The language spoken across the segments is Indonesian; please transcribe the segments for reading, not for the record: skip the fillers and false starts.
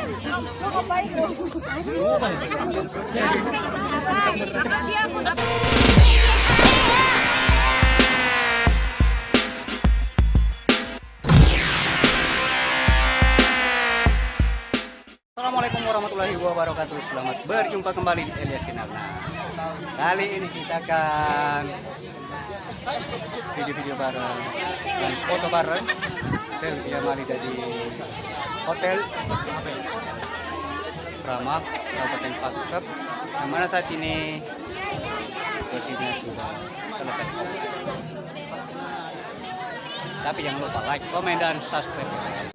Assalamualaikum warahmatullahi wabarakatuh. Selamat berjumpa kembali di Elias Channel. Nah, kali ini kita akan video-video bareng dan foto bareng selfie Mali dari Hotel Ramak Kabupaten Pangkep, yang mana saat ini posisinya sudah selesai. Tapi jangan lupa like, komen, dan subscribe.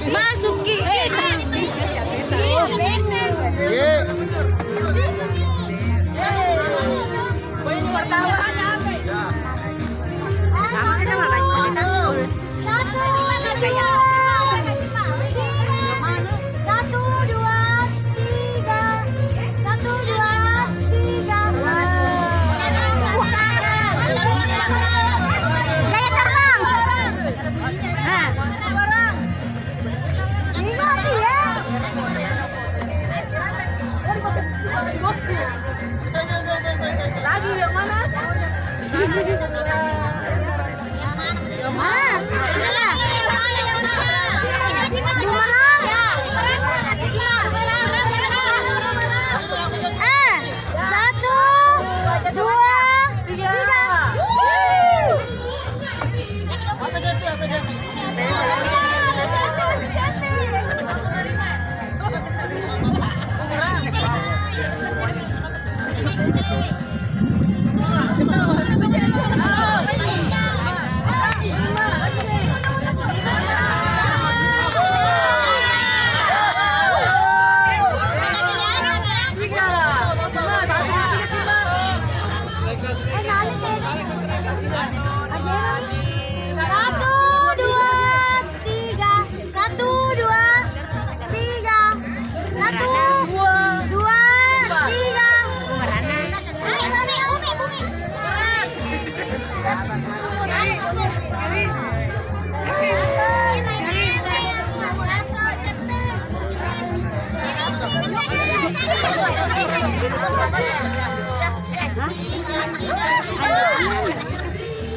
Masuki. Lagi yang mana?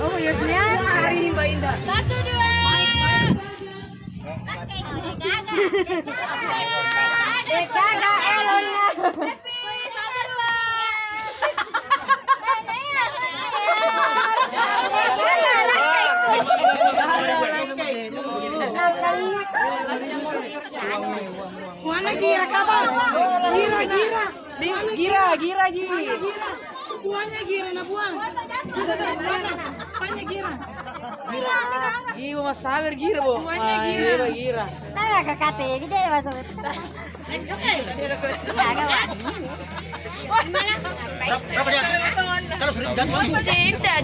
Oh, Yusnya hari ini Mbak Indah. 1, 2. Gaga elonnya. Mana gira kabar? Gira. Gira. Buahnya gira na buang. Mana gira? Iya, mas sabar gira, Bu. Buahnya gira. Gira. Tara kakate, gede masuk.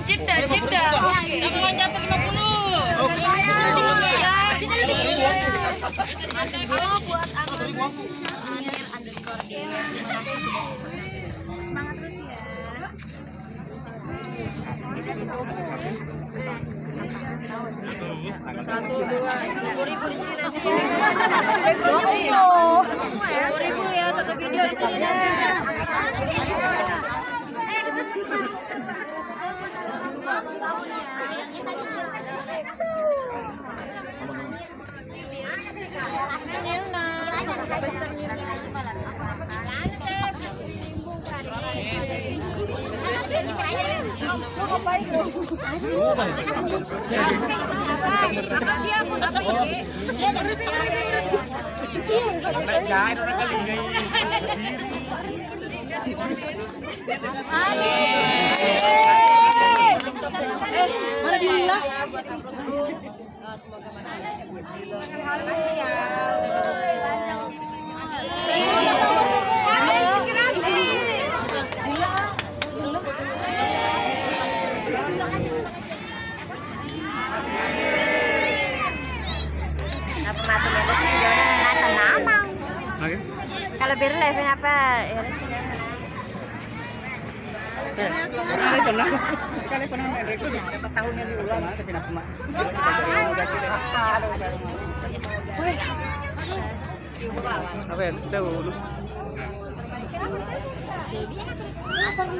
Cinta. Aku mau jatuh 50. Halo buat aku. Underscore dia. Terima kasih sudah support. Semangat terus ya. Satu, dua, 10.000 di sini nanti. Backgroundnya 10.000 ya satu video di sini nanti. Mana dia? Semoga makasih ya. Kalau biru live apa? Apa ya? Tahu. Satu.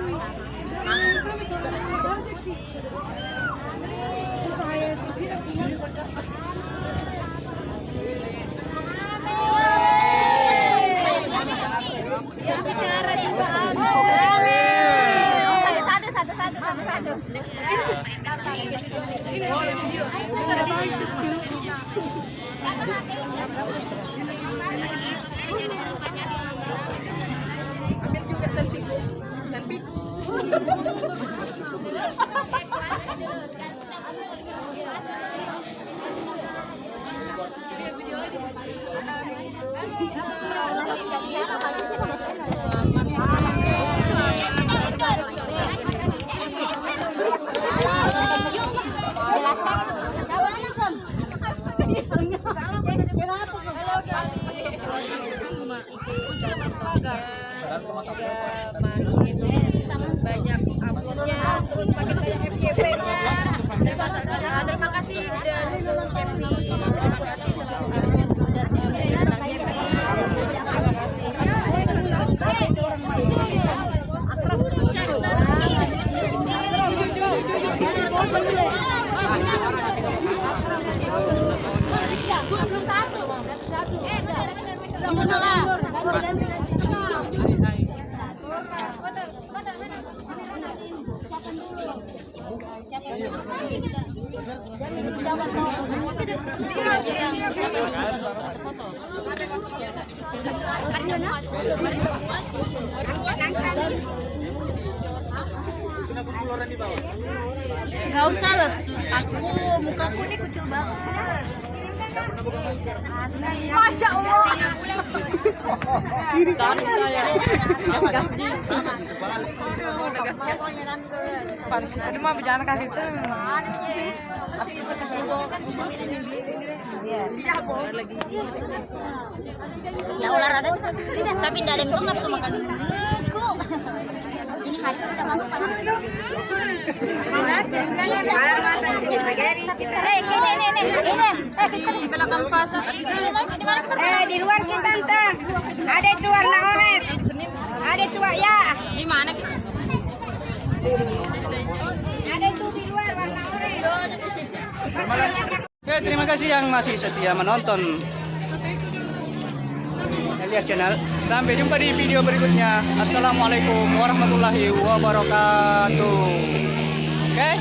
Ambil juga selfie. Banyak uploadnya, terus pakai banyak FYP-nya. Terima kasih udah disuruh Cepi. Terima kasih selalu upload dan tentang Cepi. Terima kasih. Gak usah lah, mukaku ini kucil banget. Masya Allah. Ini mah bicara kaki itu. Nggak olahraga sih, tapi tidak ada yang nafsu makan. Ini hari sudah masuk panas. Di luar kita tante. Ada itu warna orange. Ada itu ya. Di mana kita? Ada itu di luar warna orange. Oke, terima kasih yang masih setia menonton Elias Channel. Sampai jumpa di video berikutnya. Assalamualaikum warahmatullahi wabarakatuh. Oke.